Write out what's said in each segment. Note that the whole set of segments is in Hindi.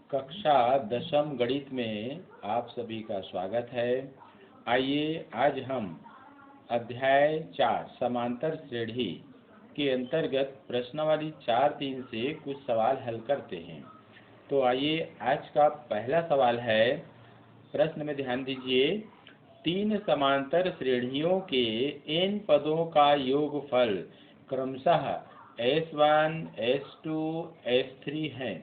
कक्षा दशम गणित में आप सभी का स्वागत है। आइए आज हम अध्याय 4 समांतर श्रेणी के अंतर्गत प्रश्नावली 4-3 से कुछ सवाल हल करते हैं। तो आइए आज का पहला सवाल है, प्रश्न में ध्यान दीजिए। 3 समांतर श्रेणियों के n पदों का योगफल क्रमशः S1, S2, S3 है।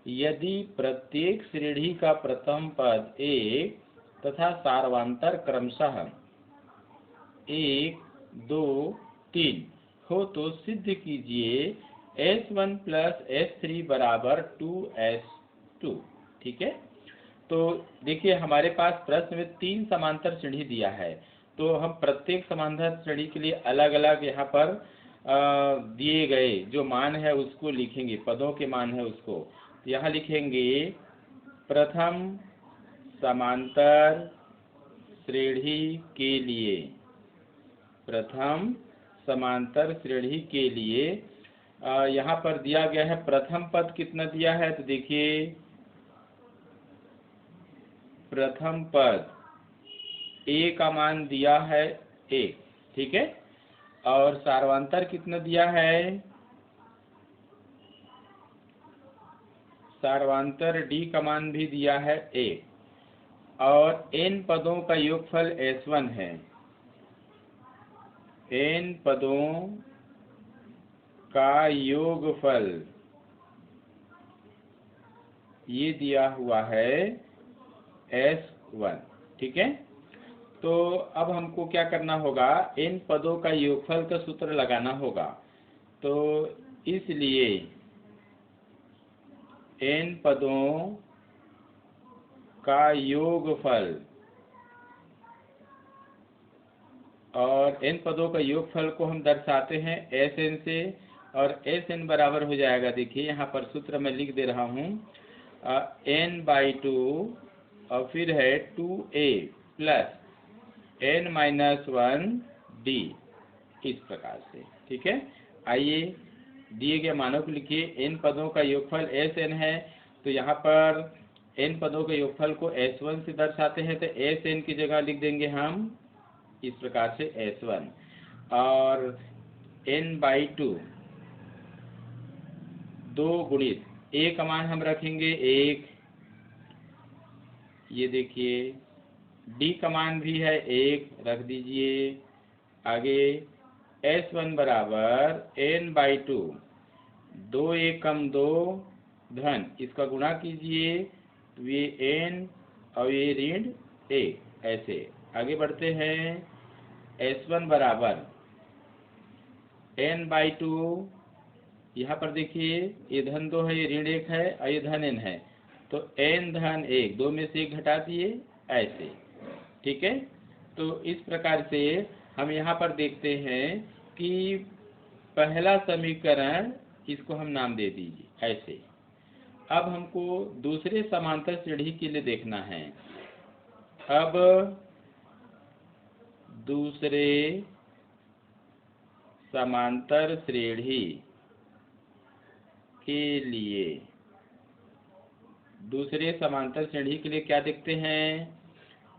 यदि प्रत्येक श्रेणी का प्रथम पद 1 तथा सार्वंतर क्रमशः 1, 2, 3 हो तो सिद्ध कीजिए S1 प्लस S3 बराबर 2S2। ठीक है, तो देखिए हमारे पास प्रश्न में 3 समांतर श्रेणी दिया है, तो हम प्रत्येक समांतर श्रेणी के लिए अलग अलग यहाँ पर दिए गए जो मान है उसको लिखेंगे, पदों के मान है उसको। यहाँ लिखेंगे प्रथम समांतर श्रेणी के लिए, प्रथम समांतर श्रेणी के लिए यहाँ पर दिया गया है प्रथम पद कितना दिया है, तो देखिए प्रथम पद a का मान दिया है 1, ठीक है, और सार्वंतर कितना दिया है, सार्वंतर d का मान भी दिया है 1, और n पदों का योगफल S1 है। n पदों का योगफल ये दिया हुआ है S1, ठीक है। तो अब हमको क्या करना होगा, n पदों का योगफल का सूत्र लगाना होगा। तो इसलिए n पदों का योगफल, और n पदों का योगफल को हम दर्शाते हैं Sn से, और Sn बराबर हो जाएगा, देखिए यहाँ पर सूत्र मैं लिख दे रहा हूँ, n/2 और फिर है 2a प्लस n-1d, इस प्रकार से, ठीक है। आइए दिए गए मानों को लिखिए। n पदों का योगफल Sn है, तो यहाँ पर n पदों के योगफल को S1 से दर्शाते हैं, तो Sn की जगह लिख देंगे हम इस प्रकार से S1, और n/2 2 गुणित a का मान हम रखेंगे 1, ये देखिए d का मान भी है 1, रख दीजिए। आगे S1 बराबर n/2 2 1 कम 2 धन, इसका गुणा कीजिए तो ये n और ये ऋण 1, ऐसे आगे बढ़ते हैं। S1 बराबर n/2, यहाँ पर देखिए ये धन 2 है, ये ऋण 1 है, और ये धन n है, तो n धन 1, 2 में से 1 घटा दिए, ऐसे, ठीक है। तो इस प्रकार से हम यहाँ पर देखते हैं कि पहला समीकरण, इसको हम नाम दे दीजिए ऐसे। अब हमको दूसरे समांतर श्रेणी के लिए देखना है। अब दूसरे समांतर श्रेणी के लिए, दूसरे समांतर श्रेणी के लिए क्या देखते हैं,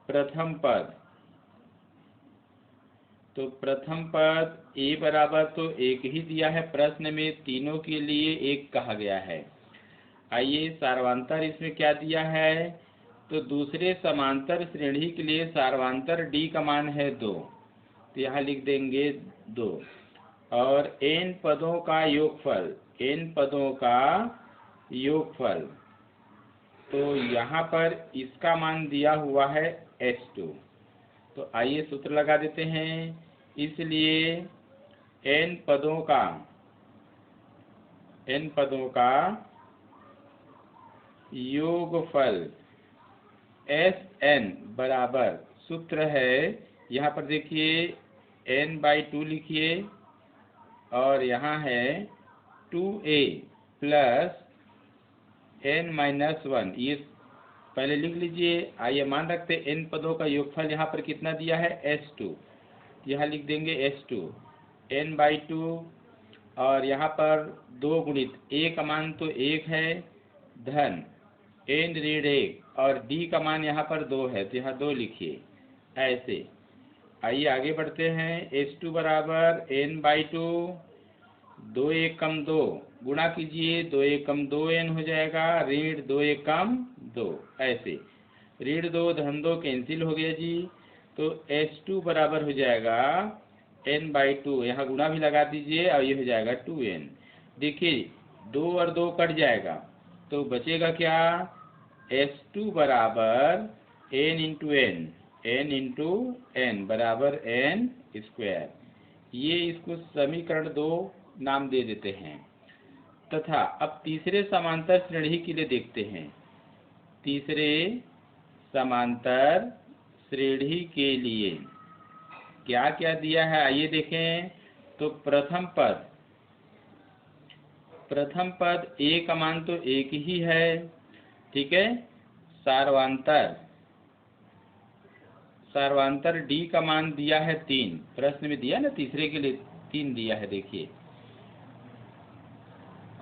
प्रथम पद। तो प्रथम पद a बराबर तो 1 ही दिया है, प्रश्न में तीनों के लिए 1 कहा गया है। आइए सार्वंतर इसमें क्या दिया है, तो दूसरे समांतर श्रेणी के लिए सार्वंतर d का मान है 2, तो यहाँ लिख देंगे 2, और n पदों का योगफल, n पदों का योगफल, तो यहाँ पर इसका मान दिया हुआ है S2। तो आइए सूत्र लगा देते हैं। इसलिए n पदों का योगफल Sn बराबर, सूत्र है यहाँ पर देखिए n/2 लिखिए, और यहाँ है 2a प्लस n-1, ये पहले लिख लीजिए। आइए मान रखते हैं n पदों का योगफल यहाँ पर कितना दिया है S2, यहाँ लिख देंगे S2 n/2, और यहाँ पर 2 गुणित a का मान तो 1 है, धन एन ऋण 1 और डी का मान यहाँ पर 2 है तो यहाँ 2 लिखिए ऐसे। आइए आगे बढ़ते हैं। S2 बराबर n/2, 2 1 कम 2 गुणा कीजिए, 2 1 कम 2n हो जाएगा, ऋण 2 1 कम 2 ऐसे। ऋण 2 धन 2 कैंसिल हो गया जी, तो S2 बराबर हो जाएगा n/2, यहाँ गुणा भी लगा दीजिए और ये हो जाएगा 2n। देखिए 2 और 2 कट जाएगा तो बचेगा क्या, S2 बराबर n इंटू n बराबर n स्क्वायर। ये इसको समीकरण 2 नाम दे देते हैं। तथा अब तीसरे समांतर श्रेणी के लिए देखते हैं। तीसरे समांतर श्रेणी के लिए क्या क्या दिया है आइए देखें। तो प्रथम पद a का मान तो 1 ही है, ठीक है। सार्वांतर d का मान दिया है 3, प्रश्न में दिया ना तीसरे के लिए 3 दिया है देखिए।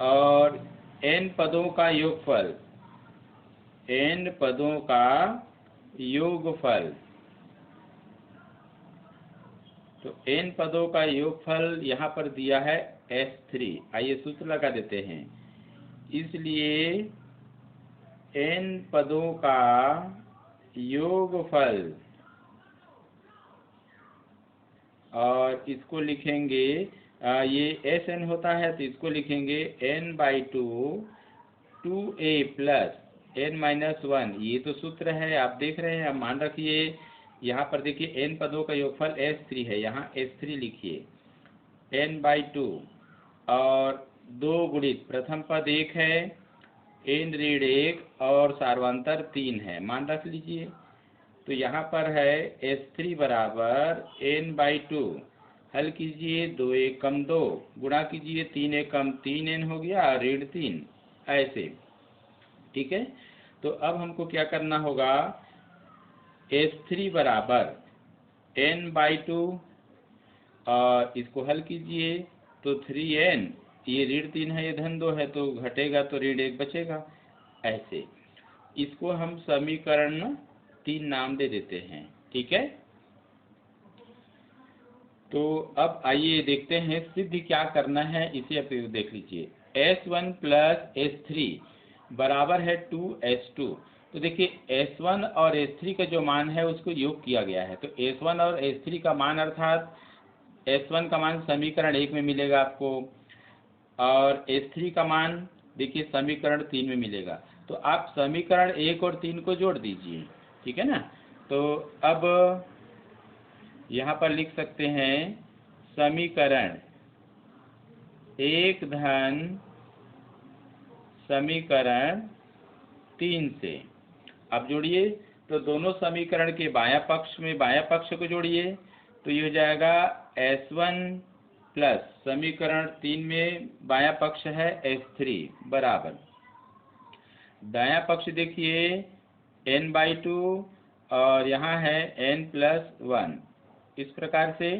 और n पदों का योगफल, तो n पदों का योगफल यहाँ पर दिया है S3। आइए सूत्र लगा देते हैं। इसलिए n पदों का योगफल, और इसको लिखेंगे ये Sn होता है तो इसको लिखेंगे n/2 2a प्लस n-1। ये तो सूत्र है आप देख रहे हैं, आप मान रखिए। यहाँ पर देखिए n पदों का योगफल S3 है, यहाँ S3 लिखिए n/2 और 2 गुणित प्रथम पद 1 है, n ऋण 1 और सार्वांतर 3 है, मान रख लीजिए। तो यहाँ पर है S3 बराबर n/2, हल कीजिए, 2 1 कम 2 गुणा कीजिए, 3 1 कम 3n हो गया, ऋण 3 ऐसे, ठीक है। तो अब हमको क्या करना होगा, S3 बराबर n/2 और इसको हल कीजिए तो 3n, ये ऋण 3 है, ये धन 2 है तो घटेगा तो ऋण 1 बचेगा ऐसे। इसको हम समीकरण 3 नाम दे देते हैं, ठीक है। तो अब आइए देखते हैं सिद्ध क्या करना है, इसे आप देख लीजिए। S1 प्लस S3 बराबर है 2S2। तो देखिए S1 और S3 का जो मान है उसको योग किया गया है, तो S1 और S3 का मान अर्थात S1 का मान समीकरण 1 में मिलेगा आपको, और S3 का मान देखिए समीकरण 3 में मिलेगा। तो आप समीकरण 1 और 3 को जोड़ दीजिए, ठीक है ना। तो अब यहाँ पर लिख सकते हैं समीकरण 1 धन समीकरण 3 से। अब जोड़िए, तो दोनों समीकरण के बायां पक्ष को जोड़िए, तो ये हो जाएगा S1 प्लस समीकरण 3 में बायां पक्ष है S3 बराबर, दायां पक्ष देखिए n/2 और यहाँ है n+1 इस प्रकार से।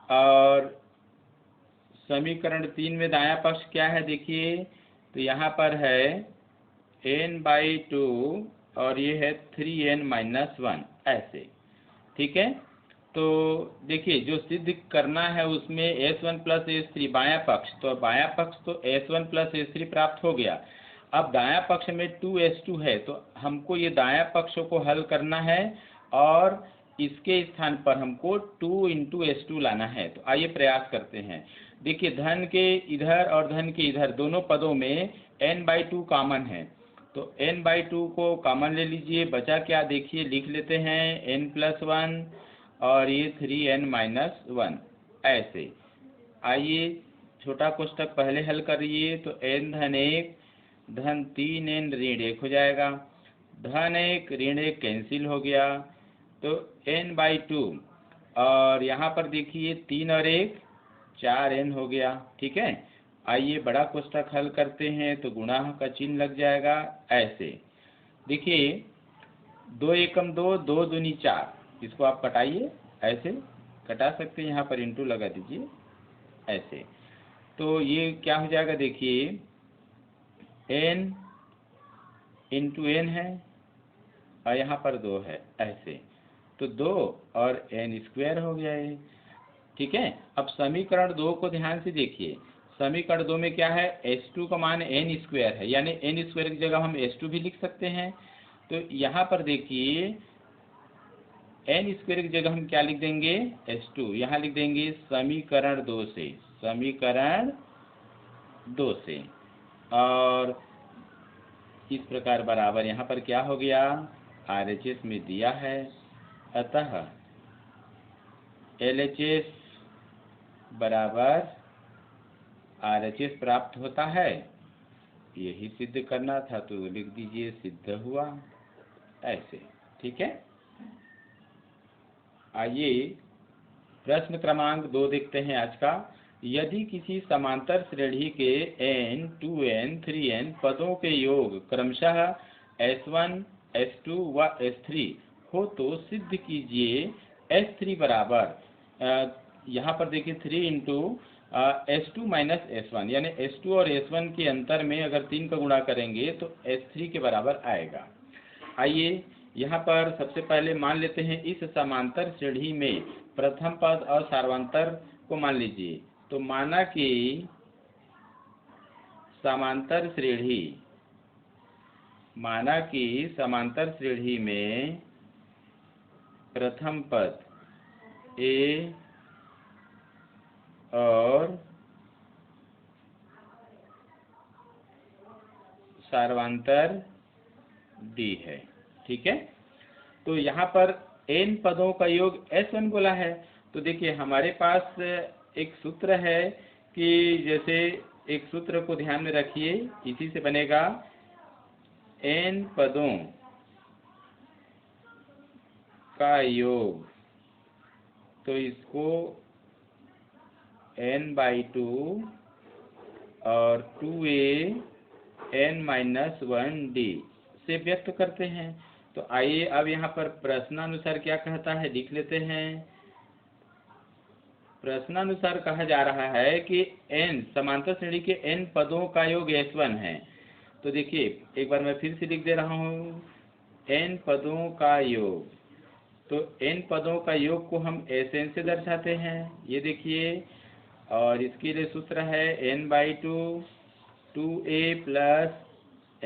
और समीकरण 3 में दायां पक्ष क्या है देखिए, तो यहाँ पर है n/2 और ये है 3n-1 ऐसे, ठीक है। तो देखिए जो सिद्ध करना है उसमें S1 प्लस S3 बायां पक्ष, तो बायां पक्ष तो S1 प्लस S3 प्राप्त हो गया। अब दायां पक्ष में 2S2 है तो हमको ये दायां पक्ष को हल करना है और इसके स्थान पर हमको 2 इंटू S2 लाना है। तो आइए प्रयास करते हैं। देखिए धन के इधर और धन के इधर दोनों पदों में n/2 कॉमन है, तो n/2 को कॉमन ले लीजिए, बचा क्या देखिए, लिख लेते हैं n+1 और ये 3n-1 ऐसे। आइए छोटा कोष्ठक पहले हल करिए, तो n धन 1 धन 3n ऋण 1 हो जाएगा, धन 1 ऋण 1 कैंसिल हो गया, तो n/2 और यहाँ पर देखिए 3 और 1 4n हो गया, ठीक है। आइए बड़ा कोष्ठक हल करते हैं, तो गुणा का चिन्ह लग जाएगा ऐसे। देखिए 2 एकम 2, 2 दूनी 4, इसको आप कटाइए, ऐसे कटा सकते हैं, यहाँ पर इंटू लगा दीजिए ऐसे। तो ये क्या हो जाएगा देखिए n इंटू एन है और यहाँ पर 2 है, ऐसे तो 2 और एन स्क्वायर हो गया है। ठीक है, अब समीकरण 2 को ध्यान से देखिए। समीकरण 2 में क्या है, s2 का मान एन स्क्वायर है, यानी एन स्क्वायर की जगह हम s2 भी लिख सकते हैं। तो यहाँ पर देखिए एन स्क्वायर की जगह हम क्या लिख देंगे, s2 यहाँ लिख देंगे समीकरण 2 से, समीकरण 2 से। और इस प्रकार बराबर यहाँ पर क्या हो गया, RHS में दिया है, अतः LHS बराबर RHS प्राप्त होता है। यही सिद्ध करना था तो लिख दीजिए सिद्ध हुआ, ऐसे। ठीक है, आइए प्रश्न क्रमांक 2 देखते हैं आज का। यदि किसी समांतर श्रेणी के n, 2n, 3n पदों के योग क्रमशः s1, s2 व s3 हो तो सिद्ध कीजिए s3 बराबर, यहाँ पर देखिए 3 इंटू s2 माइनस s1, यानी s2 और s1 के अंतर में अगर 3 का गुणा करेंगे तो s3 के बराबर आएगा। आइए यहाँ पर सबसे पहले मान लेते हैं इस समांतर श्रेणी में प्रथम पद और सार्वंतर को मान लीजिए। तो माना कि समांतर श्रेणी में प्रथम पद a और सार्वंतर d है। ठीक है, तो यहाँ पर n पदों का योग s1 बोला है। तो देखिए हमारे पास एक सूत्र है कि जैसे एक सूत्र को ध्यान में रखिए, इसी से बनेगा n पदों का योग, तो इसको n/2 और 2a n-1d से व्यक्त करते हैं। तो आइए अब यहाँ पर प्रश्नानुसार क्या कहता है लिख लेते हैं। प्रश्नानुसार कहा जा रहा है कि n समांतर श्रेणी के n पदों का योग s1 है। तो देखिए एक बार मैं फिर से लिख दे रहा हूँ, n पदों का योग, तो n पदों का योग को हम Sn से दर्शाते हैं, ये देखिए। और इसके लिए सूत्र है n/2 2a प्लस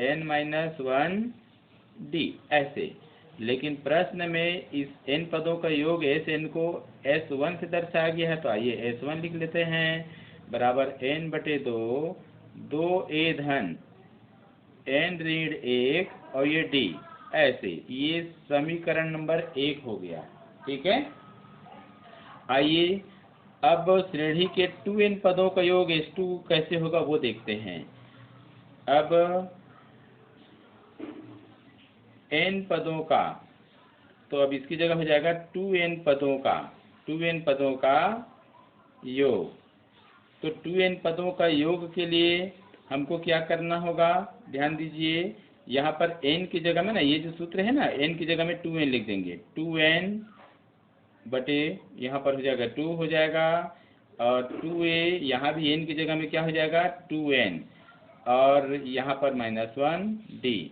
n-1d, ऐसे। लेकिन प्रश्न में इस n पदों का योग Sn को S1 से दर्शाया गया है, तो आइए S1 लिख लेते हैं बराबर n/2 2a धन n ऋण 1 और ये d, ऐसे। ये समीकरण नंबर 1 हो गया। ठीक है, आइए अब श्रेणी के 2n पदों का योग S2 कैसे होगा वो देखते हैं। अब n पदों का, तो अब इसकी जगह हो जाएगा 2n पदों का योग। तो 2n पदों का योग के लिए हमको क्या करना होगा, ध्यान दीजिए। यहाँ पर n की जगह में ना, ये जो सूत्र है ना, n की जगह में 2n लिख देंगे, 2n बटे यहाँ पर हो जाएगा 2 हो जाएगा, और 2a यहाँ भी n की जगह में क्या हो जाएगा 2n, और यहाँ पर -1d।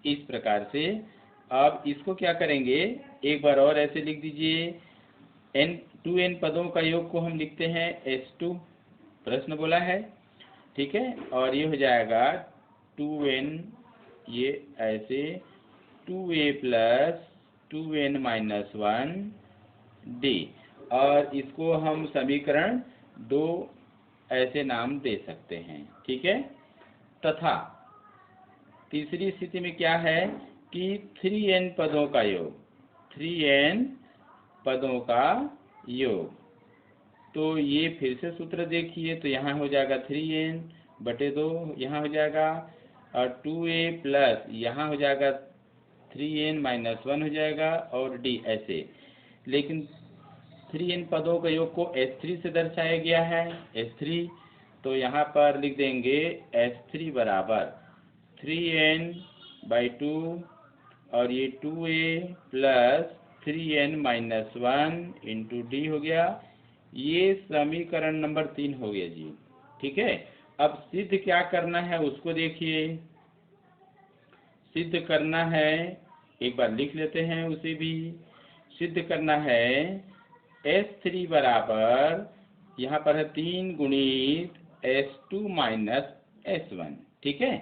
इस प्रकार से अब इसको क्या करेंगे, एक बार और ऐसे लिख दीजिए। 2n पदों का योग को हम लिखते हैं S2, प्रश्न बोला है। ठीक है, और ये हो जाएगा 2n, ये ऐसे 2a प्लस 2n-1d, और इसको हम समीकरण 2 ऐसे नाम दे सकते हैं। ठीक है, तथा तीसरी स्थिति में क्या है कि 3n पदों का योग, 3n पदों का योग, तो ये फिर से सूत्र देखिए। तो यहाँ हो जाएगा 3n/2, यहाँ हो जाएगा, और 2a प्लस यहाँ हो जाएगा 3n-1 हो जाएगा, और d, ऐसे। लेकिन 3n पदों के योग को S3 से दर्शाया गया है, S3, तो यहाँ पर लिख देंगे S3 बराबर 3n/2 और ये 2a plus 3n-1 into d हो गया। ये समीकरण नंबर 3 हो गया जी। ठीक है, अब सिद्ध क्या करना है उसको देखिए। सिद्ध करना है, एक बार लिख लेते हैं उसे भी। सिद्ध करना है S3 बराबर, यहाँ पर है 3 गुणित S2 माइनस S1। ठीक है,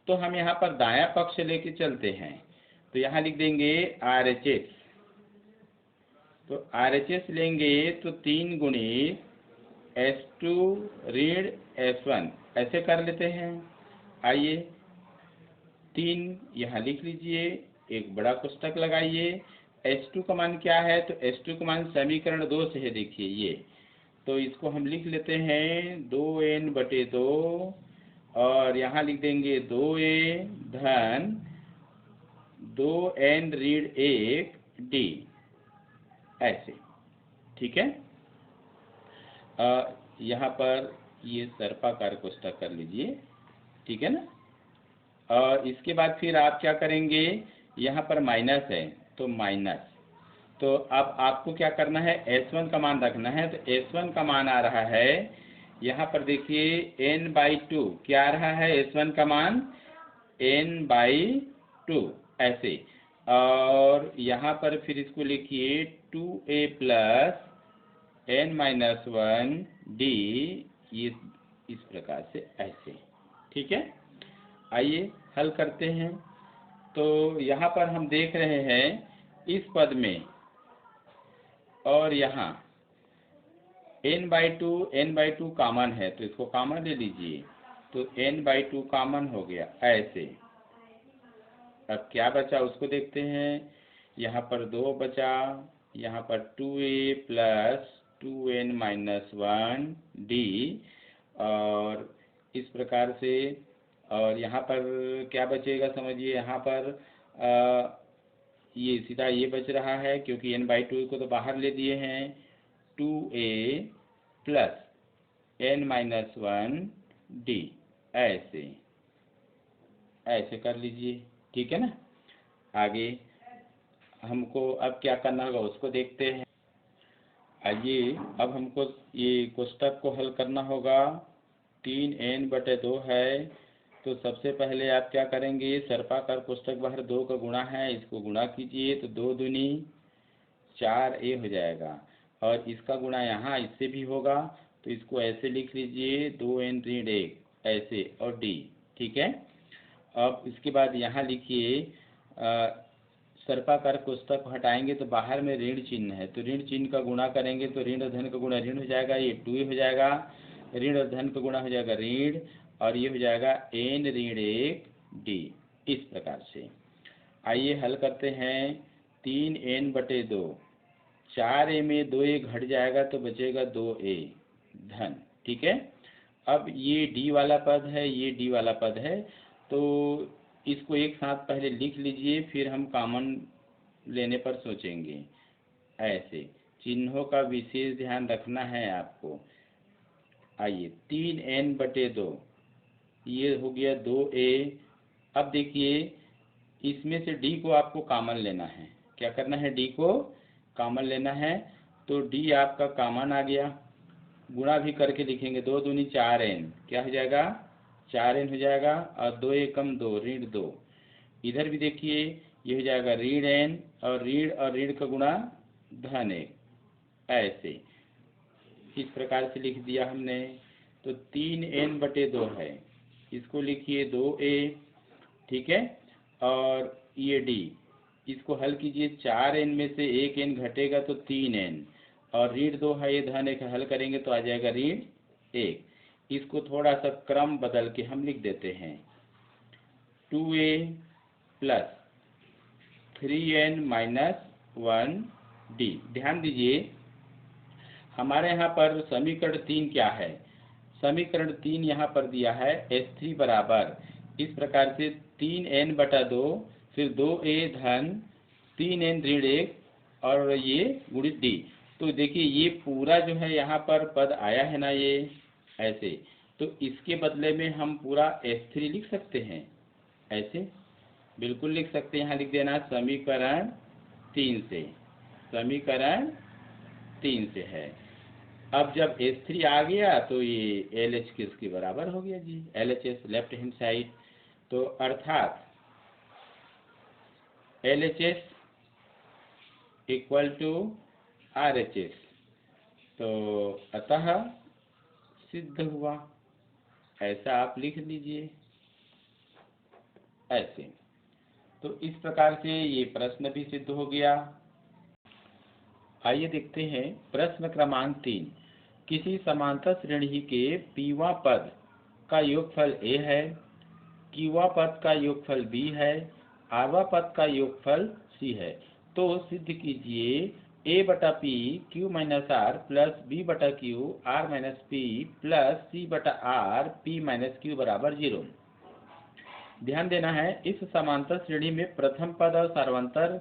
तो हम यहाँ पर दायां पक्ष लेके चलते हैं, तो यहाँ लिख देंगे RHS। तो RHS लेंगे तो 3 गुणित S2 ऋण S1 ऐसे कर लेते हैं। आइए 3 यहाँ लिख लीजिए, एक बड़ा कोष्ठक लगाइए। S2 का मान क्या है, तो S2 का मान समीकरण 2 से है, देखिए ये, तो इसको हम लिख लेते हैं 2n/2 और यहाँ लिख देंगे 2a धन 2n ऋण 1 d ऐसे। ठीक है, यहाँ पर ये सर्पाकार कोष्ठक कर लीजिए। ठीक है ना, और इसके बाद फिर आप क्या करेंगे, यहाँ पर माइनस है तो माइनस, तो अब आपको क्या करना है, S1 का मान रखना है। तो S1 का मान आ रहा है, यहाँ पर देखिए n/2 क्या आ रहा है, S1 का मान n/2 ऐसे, और यहाँ पर फिर इसको लिखिए 2a प्लस n-1 d, ये इस प्रकार से ऐसे। ठीक है, आइए हल करते हैं। तो यहाँ पर हम देख रहे हैं इस पद में, और यहाँ n/2 कॉमन है, तो इसको कॉमन ले लीजिए, तो n/2 कॉमन हो गया ऐसे। अब क्या बचा उसको देखते हैं, यहाँ पर 2 बचा, यहाँ पर 2a प्लस 2n-1 d, और इस प्रकार से, और यहाँ पर क्या बचेगा समझिए, यहाँ पर ये सीधा ये बच रहा है, क्योंकि n/2 को तो बाहर ले दिए हैं, 2a प्लस n-1 d ऐसे ऐसे कर लीजिए। ठीक है ना, आगे हमको अब क्या करना होगा उसको देखते हैं। आइए अब हमको ये कोष्ठक को हल करना होगा। 3n/2 है, तो सबसे पहले आप क्या करेंगे, सर्पाकार कोष्ठक बाहर 2 का गुणा है, इसको गुणा कीजिए, तो 2 दूनी 4a हो जाएगा, और इसका गुणा यहाँ इससे भी होगा, तो इसको ऐसे लिख लीजिए 2n ऋण 1 ऐसे और d। ठीक है, अब इसके बाद यहाँ लिखिए सर्पाकार कोष्ठक हटाएंगे तो बाहर में ऋण चिन्ह है, तो ऋण चिन्ह का गुणा करेंगे तो ऋण और धन का गुणा ऋण हो जाएगा, ये 2 हो जाएगा, ऋण और धन का गुणा हो जाएगा ऋण, और ये हो जाएगा n ऋण 1 d इस प्रकार से। आइए हल करते हैं। 3n/2, 4a में 2a घट जाएगा तो बचेगा 2a धन। ठीक है, अब ये d वाला पद है, ये d वाला पद है, तो इसको एक साथ पहले लिख लीजिए, फिर हम कॉमन लेने पर सोचेंगे। ऐसे चिन्हों का विशेष ध्यान रखना है आपको। आइए 3n/2 ये हो गया 2a। अब देखिए इसमें से d को आपको कॉमन लेना है, क्या करना है, d को कॉमन लेना है, तो d आपका कॉमन आ गया, गुणा भी करके लिखेंगे, 2 दूनी 4n, क्या हो जाएगा, 4n हो जाएगा, और 2 एकम 2 ऋण 2, इधर भी देखिए ये हो जाएगा ऋण n, और ऋण का गुणा धन 1 ऐसे, इस प्रकार से लिख दिया हमने। तो 3n/2 है, इसको लिखिए 2a। ठीक है, और ये d, इसको हल कीजिए, 4n में से 1n घटेगा तो 3n, और ऋण 2 है, ये धन 1 हल करेंगे तो आ जाएगा ऋण 1। इसको थोड़ा सा क्रम बदल के हम लिख देते हैं, 2a प्लस 3n-1 d। ध्यान दीजिए हमारे यहाँ पर समीकरण 3 क्या है, समीकरण 3 यहाँ पर दिया है S3 बराबर इस प्रकार से 3n/2 फिर 2a धन 3n ऋण 1 और ये गुणित d। तो देखिए ये पूरा जो है यहाँ पर पद आया है ना, ये ऐसे, तो इसके बदले में हम पूरा S3 लिख सकते हैं, ऐसे बिल्कुल लिख सकते हैं। यहाँ लिख देना समीकरण 3 से, समीकरण 3 से है। अब जब S3 आ गया तो ये LH किसके बराबर हो गया जी, LHS लेफ्ट हैंड साइड। तो अर्थात LHS इक्वल टू RHS। तो अतः सिद्ध हुआ, ऐसा आप लिख लीजिए ऐसे। तो इस प्रकार से ये प्रश्न भी सिद्ध हो गया। आइए देखते हैं प्रश्न क्रमांक 3। किसी समांतर श्रेणी के पीवा पद का योगफल A है, क्यूवा पद का योगफल B है, आरवा पद का योगफल C है। तो सिद्ध कीजिए A बटा P Q minus R plus B बटा Q R minus P plus C बटा R P माइनस Q बराबर 0। ध्यान देना है, इस समांतर श्रेणी में प्रथम पद और सार्वंतर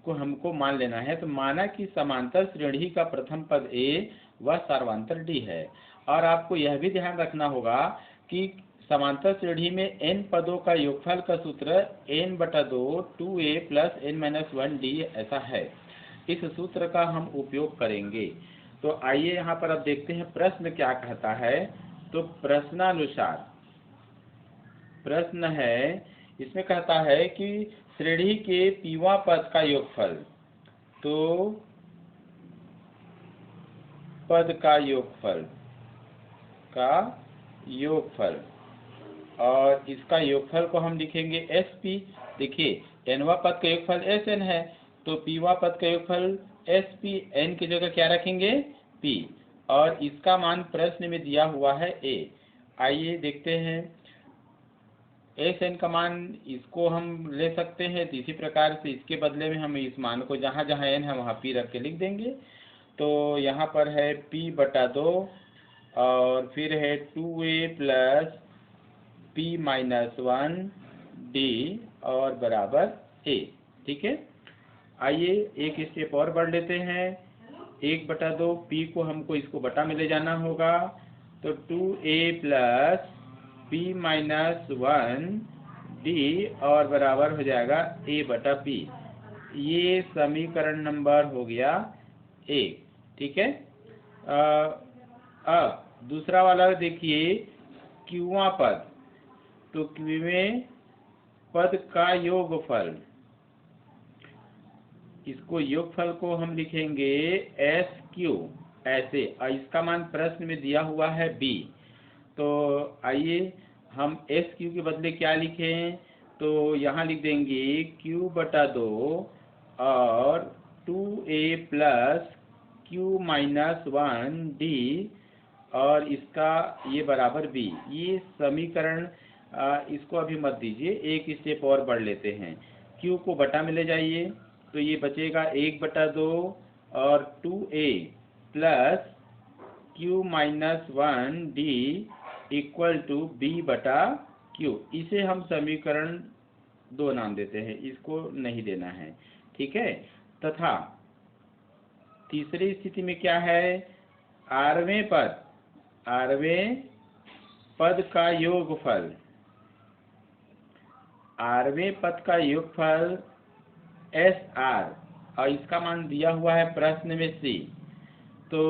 को हमको मान लेना है। तो माना कि समांतर श्रेणी का प्रथम पद A व सार्वंतर D है। और आपको यह भी ध्यान रखना होगा कि समांतर श्रेणी में n पदों का योगफल का सूत्र n बटा 2 2a plus n minus 1d ऐसा है। इस सूत्र का हम उपयोग करेंगे। तो आइए यहाँ पर अब देखते हैं प्रश्न क्या कहता है। तो प्रश्नानुसार प्रश्न है, इसमें कहता है कि श्रेणी के पीवा पद का योगफल, तो पद का योगफल और इसका योगफल को हम लिखेंगे SP। देखिए nवा पद का योगफल SN है, तो पीवा पद का योगफल SP, n की जगह क्या रखेंगे P, और इसका मान प्रश्न में दिया हुआ है A। आइए देखते हैं SN का मान, इसको हम ले सकते हैं। तो इसी प्रकार से इसके बदले में हम इस मान को जहाँ जहाँ n है वहाँ P रख के लिख देंगे। तो यहाँ पर है P बटा 2 और फिर है 2a plus P minus 1d और बराबर A। ठीक है, आइए एक स्टेप और बढ़ लेते हैं। 1 बटा 2 P को हमको इसको बटा में ले जाना होगा। तो 2a plus P minus 1d और बराबर हो जाएगा A बटा P। ये समीकरण नंबर हो गया 1। ठीक है, अब दूसरा वाला देखिए क्यूवा पद। तो क्यूवें पद का योगफल, इसको योगफल को हम लिखेंगे SQ ऐसे, और इसका मान प्रश्न में दिया हुआ है B। तो आइए हम SQ के बदले क्या लिखें। तो यहाँ लिख देंगे Q बटा 2 और 2a plus Q minus 1d और इसका ये बराबर B। ये समीकरण, इसको अभी मत दीजिए, एक स्टेप और बढ़ लेते हैं। Q को बटा में ले जाइए, तो ये बचेगा 1 बटा 2 और 2a plus Q minus 1d equal to B बटा Q। इसे हम समीकरण 2 नाम देते हैं, इसको नहीं देना है। ठीक है, तथा तीसरी स्थिति में क्या है, आरवें पद का योगफल, आरवें पद का योगफल SR और इसका मान दिया हुआ है प्रश्न में C। तो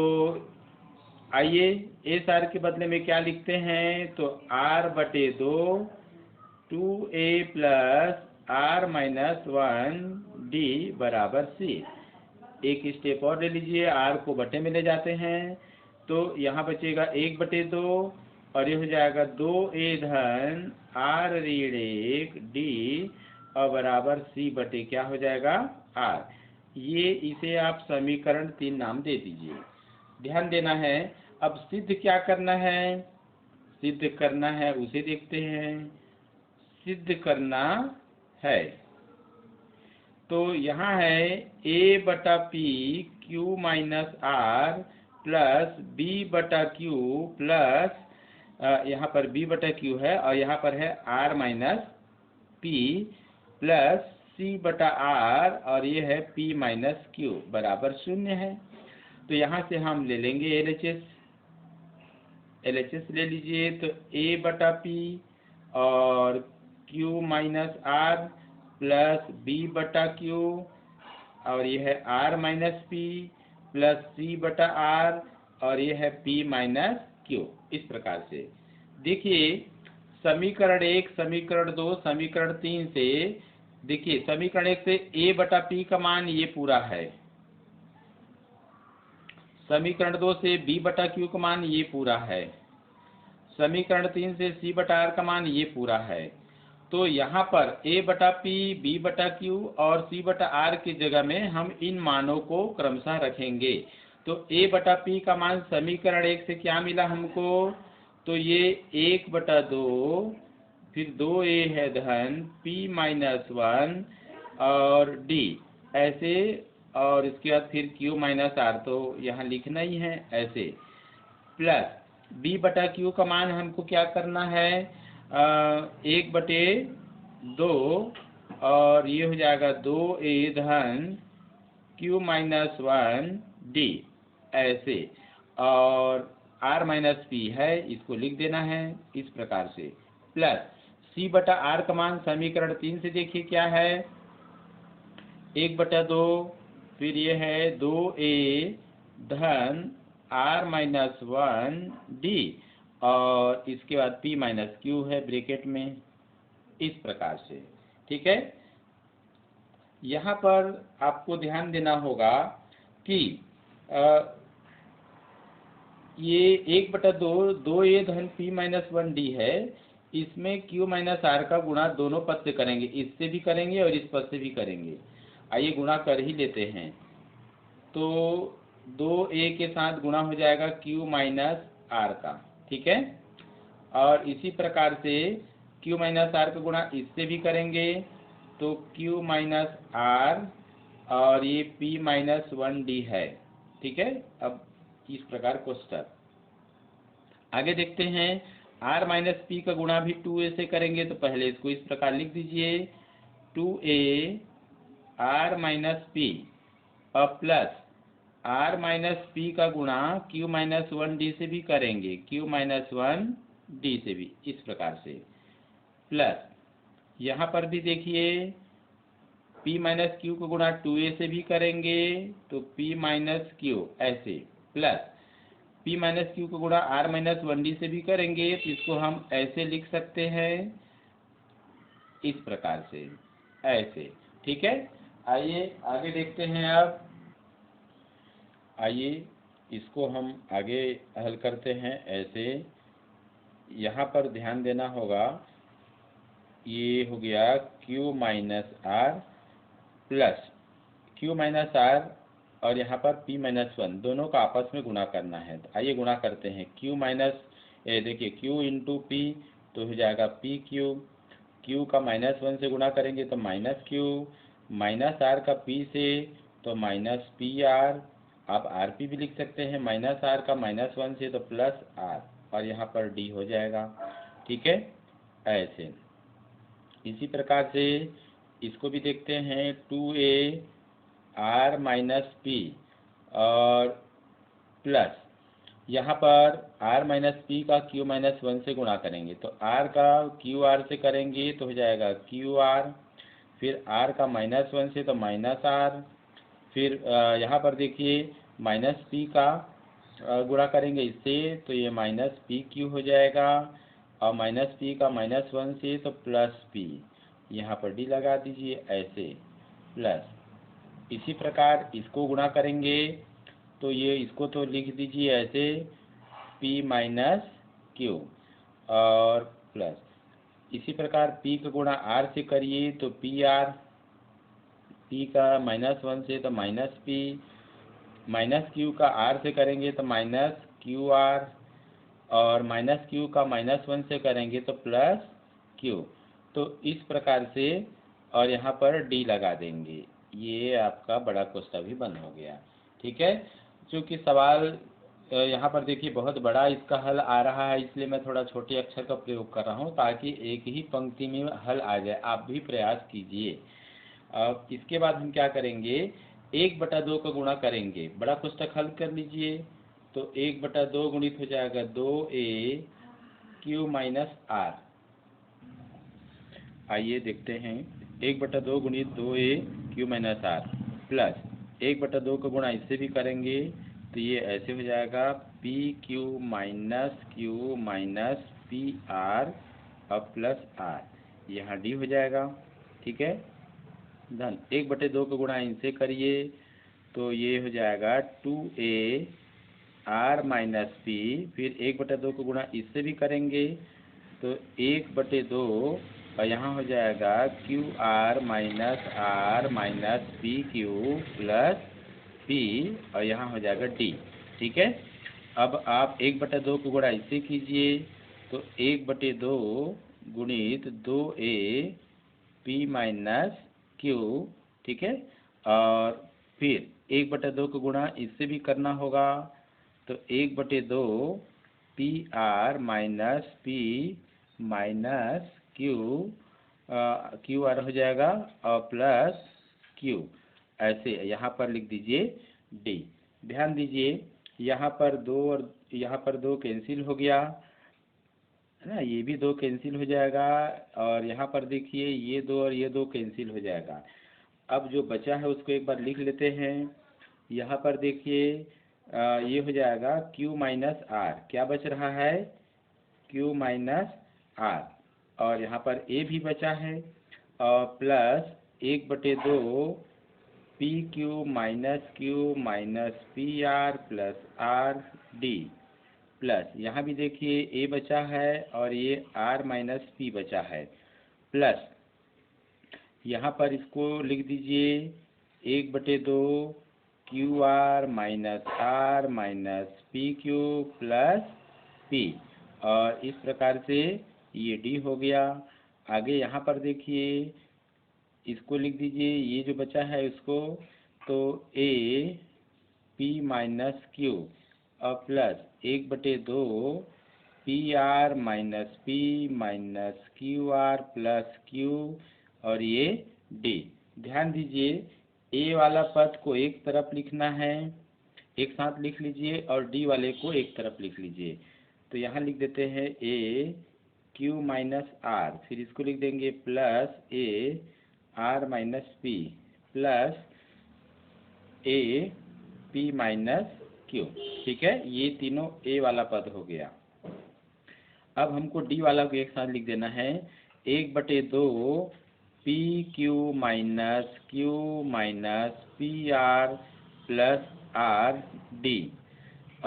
आइए SR के बदले में क्या लिखते हैं। तो R बटे 2 2a plus R minus 1d बराबर C। एक स्टेप और ले लीजिए, R को बटे में ले जाते हैं, तो यहाँ बचेगा 1 बटे 2 और ये हो जाएगा 2a धन R ऋण 1d और बराबर C बटे क्या हो जाएगा R। ये इसे आप समीकरण 3 नाम दे दीजिए। ध्यान देना है, अब सिद्ध क्या करना है, सिद्ध करना है उसे देखते हैं। सिद्ध करना है तो यहाँ है A बटा P Q minus R plus B बटा Q प्लस यहाँ पर B बटा Q है और यहाँ पर है R minus P plus C बटा R और ये है P माइनस Q बराबर 0 है। तो यहाँ से हम ले लेंगे LHS ले लीजिए। तो A बटा P और Q minus R plus B बटा Q और ये है R minus P plus C बटा R और ये है P माइनस Q। इस प्रकार से देखिए समीकरण 1, समीकरण 2, समीकरण 3 से देखिए समीकरण 1 से ए बटा पी का मान ये पूरा है, समीकरण 2 से बी बटा क्यू का मान ये पूरा है, समीकरण 3 से सी बटा आर का मान ये पूरा है। तो यहाँ पर ए बटा पी, बी बटा क्यू और सी बटा आर की जगह में हम इन मानों को क्रमशः रखेंगे। तो ए बटा पी का मान समीकरण 1 से क्या मिला हमको, तो ये 1/2, फिर 2a है धन p माइनस 1 और d ऐसे, और इसके बाद फिर q माइनस आर तो यहाँ लिखना ही है ऐसे, प्लस b बटा क्यू का मान हमको क्या करना है, 1/2 और ये हो जाएगा 2a धन q माइनस 1 d ऐसे, और r माइनस पी है इसको लिख देना है इस प्रकार से, प्लस c बटा आर का मान समीकरण 3 से देखिए क्या है, 1/2, फिर ये है 2a धन r माइनस 1 d और इसके बाद p माइनस क्यू है ब्रैकेट में, इस प्रकार से। ठीक है, यहाँ पर आपको ध्यान देना होगा कि ये 1/2 2a धन p माइनस 1 d है, इसमें q माइनस आर का गुणा दोनों पद से करेंगे, इससे भी करेंगे और इस पद से भी करेंगे। आइए गुणा कर ही लेते हैं। तो 2a के साथ गुणा हो जाएगा q माइनस आर का, ठीक है, और इसी प्रकार से q माइनस आर का गुणा इससे भी करेंगे, तो q माइनस आर और ये p माइनस 1 d है। ठीक है, अब इस प्रकार कोष्टक आगे देखते हैं। r माइनस पी का गुणा भी 2a से करेंगे, तो पहले इसको इस प्रकार लिख दीजिए, 2a r माइनस पी और प्लस r माइनस पी का गुणा q माइनस 1 d से भी करेंगे, q माइनस 1 d से भी, इस प्रकार से, प्लस यहाँ पर भी देखिए p माइनस क्यू का गुणा 2a से भी करेंगे, तो p माइनस क्यू ऐसे, प्लस p माइनस क्यू का गुणा r माइनस 1d से भी करेंगे, तो इसको हम ऐसे लिख सकते हैं इस प्रकार से ऐसे। ठीक है, आइए आगे देखते हैं। अब आइए इसको हम आगे हल करते हैं ऐसे। यहाँ पर ध्यान देना होगा, ये हो गया q minus R plus q minus R और यहाँ पर p माइनस 1 दोनों का आपस में गुणा करना है। तो आइए गुणा करते हैं, q माइनस देखिए q इंटू पी तो हो जाएगा पी क्यू, q का माइनस 1 से गुणा करेंगे तो माइनस क्यू, माइनस आर का p से तो माइनस पी आर, आप आर पी भी लिख सकते हैं, माइनस आर का माइनस 1 से तो प्लस आर, और यहाँ पर d हो जाएगा। ठीक है, ऐसे इसी प्रकार से इसको भी देखते हैं, 2a r माइनस पी और प्लस यहाँ पर r माइनस पी का q माइनस 1 से गुणा करेंगे, तो r का क्यू आर से करेंगे तो हो जाएगा क्यू आर, फिर r का माइनस 1 से तो माइनस आर, फिर यहाँ पर देखिए माइनस पी का गुणा करेंगे इससे तो ये माइनस पी क्यू हो जाएगा, और माइनस पी का माइनस 1 से तो प्लस पी, यहाँ पर डी लगा दीजिए ऐसे, प्लस इसी प्रकार इसको गुणा करेंगे तो ये इसको तो लिख दीजिए ऐसे p माइनस क्यू और प्लस इसी प्रकार p का गुणा r से करिए तो पी आर, p का माइनस 1 से तो माइनस p, माइनस क्यू का r से करेंगे तो माइनस क्यू आर, और माइनस क्यू का माइनस 1 से करेंगे तो प्लस क्यू। तो इस प्रकार से, और यहाँ पर डी लगा देंगे, ये आपका बड़ा कोष्ठक भी बंद हो गया। ठीक है, चूँकि सवाल यहाँ पर देखिए बहुत बड़ा इसका हल आ रहा है, इसलिए मैं थोड़ा छोटे अक्षर का प्रयोग कर रहा हूँ ताकि एक ही पंक्ति में हल आ जाए। आप भी प्रयास कीजिए। अब इसके बाद हम क्या करेंगे, 1/2 का गुणा करेंगे, बड़ा कोष्ठक हल कर लीजिए, तो 1/2 गुणित हो जाएगा 2a क्यू माइनस आर। आइए देखते हैं, 1/2 गुणित 2a Q minus R plus 1/2 का गुणा इससे भी करेंगे तो ये ऐसे हो जाएगा P Q minus P are और प्लस आर, यहाँ डी हो जाएगा। ठीक है, धन 1/2 का गुणा इनसे करिए तो ये हो जाएगा 2a r माइनस पी, फिर 1/2 का गुणा इससे भी करेंगे तो 1/2 और यहाँ हो जाएगा Q R minus P Q plus P और यहाँ हो जाएगा डी। ठीक है, अब आप 1/2 को गुणा इससे कीजिए तो 1/2 गुणित 2a पी माइनस क्यू। ठीक है, और फिर 1/2 को गुणा इससे भी करना होगा तो 1/2 P R minus P minus Q R हो जाएगा और प्लस क्यू, ऐसे यहाँ पर लिख दीजिए डी। ध्यान दीजिए यहाँ पर 2 और यहाँ पर 2 कैंसिल हो गया है ना, ये भी 2 कैंसिल हो जाएगा और यहाँ पर देखिए ये 2 और ये 2 कैंसिल हो जाएगा। अब जो बचा है उसको एक बार लिख लेते हैं। यहाँ पर देखिए ये हो जाएगा q माइनस आर, क्या बच रहा है q माइनस आर, और यहाँ पर a भी बचा है और plus 1/2 P Q minus P R plus R D, plus यहाँ भी देखिए a बचा है और ये r माइनस पी बचा है, प्लस यहाँ पर इसको लिख दीजिए 1/2 Q R minus P Q plus P, और इस प्रकार से ये डी हो गया। आगे यहाँ पर देखिए इसको लिख दीजिए, ये जो बचा है इसको तो ए पी माइनस क्यू और plus 1/2 P R minus Q R plus Q और ये डी। ध्यान दीजिए ए वाला पद को एक तरफ लिखना है, एक साथ लिख लीजिए, और डी वाले को एक तरफ लिख लीजिए। तो यहाँ लिख देते हैं ए क्यू माइनस आर, फिर इसको लिख देंगे plus A R minus P plus A P minus Q. ठीक है, ये तीनों ए वाला पद हो गया। अब हमको डी वाला को एक साथ लिख देना है 1/2 P Q minus P R plus R D,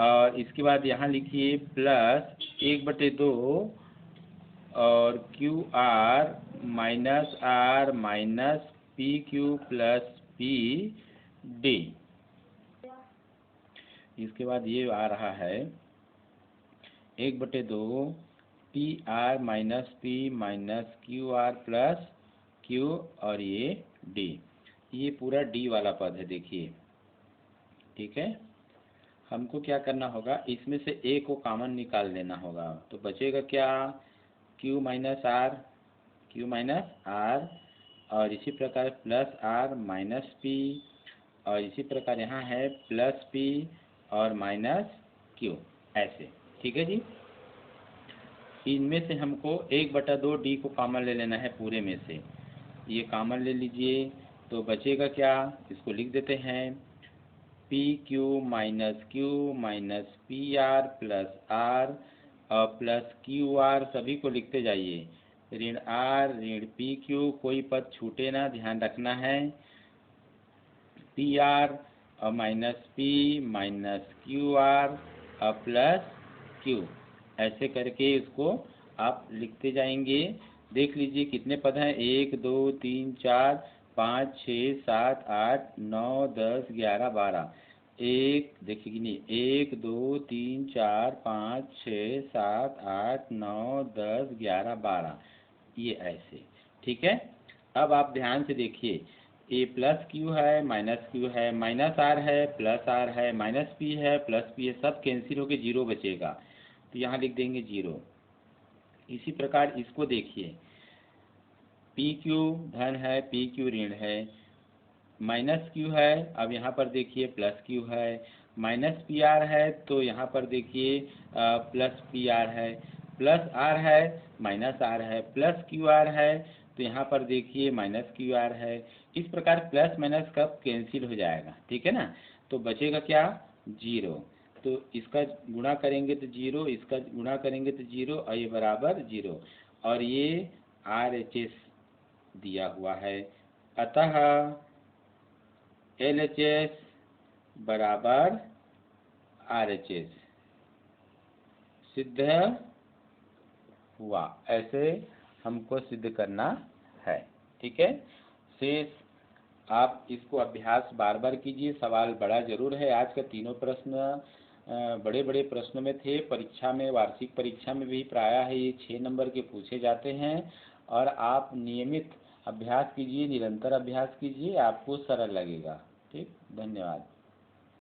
और इसके बाद यहाँ लिखिए प्लस 1/2 और Q R minus P Q plus P D. इसके बाद ये आ रहा है 1/2 P R minus Q R plus Q और ये डी, ये पूरा डी वाला पद है देखिए। ठीक है, हमको क्या करना होगा, इसमें से ए को कॉमन निकाल लेना होगा, तो बचेगा क्या क्यू माइनस आर और इसी प्रकार प्लस आर माइनस पी, और इसी प्रकार यहाँ है प्लस पी और माइनस क्यू, ऐसे। ठीक है जी, इनमें से हमको 1/2 डी को कॉमन ले लेना है पूरे में से, ये कॉमन ले लीजिए तो बचेगा क्या, इसको लिख देते हैं P Q minus P R plus R और प्लस क्यू आर, सभी को लिखते जाइए, ऋण आर ऋण पी क्यू, कोई पद छूटे ना, ध्यान रखना है, पी आर और minus P minus Q R और प्लस क्यू, ऐसे करके इसको आप लिखते जाएंगे। देख लीजिए कितने पद हैं, 1 2 3 4 5 6 7 8 9 10 11 12, एक देखिए कि नहीं, 1 2 3 4 5 6 7 8 9 10 11 12, ये ऐसे। ठीक है, अब आप ध्यान से देखिए, ए प्लस क्यू है माइनस क्यू है, माइनस आर है प्लस आर है, माइनस पी है प्लस पी है, सब कैंसिल होकर जीरो बचेगा, तो यहाँ लिख देंगे जीरो। इसी प्रकार इसको देखिए, पी क्यू धन है पी क्यू ऋण है, माइनस क्यू है, अब यहाँ पर देखिए प्लस क्यू है, माइनस पी आर है तो यहाँ पर देखिए प्लस पी आर है, प्लस आर है माइनस आर है, प्लस क्यू आर है तो यहाँ पर देखिए माइनस क्यू आर है। इस प्रकार प्लस माइनस कब कैंसिल हो जाएगा, ठीक है ना, तो बचेगा क्या जीरो, तो इसका गुणा करेंगे तो जीरो, इसका गुणा करेंगे तो जीरो, और ये बराबर जीरो, और ये आर एच एस दिया हुआ है, अतः LHS बराबर RHS सिद्ध हुआ। ऐसे हमको सिद्ध करना है। ठीक है, शेष आप इसको अभ्यास बार बार कीजिए। सवाल बड़ा जरूर है। आज का तीनों प्रश्न बड़े बड़े प्रश्नों में थे। परीक्षा में, वार्षिक परीक्षा में भी प्रायः ये 6 नंबर के पूछे जाते हैं। और आप नियमित अभ्यास कीजिए, निरंतर अभ्यास कीजिए, आपको सरल लगेगा। ठीक, धन्यवाद।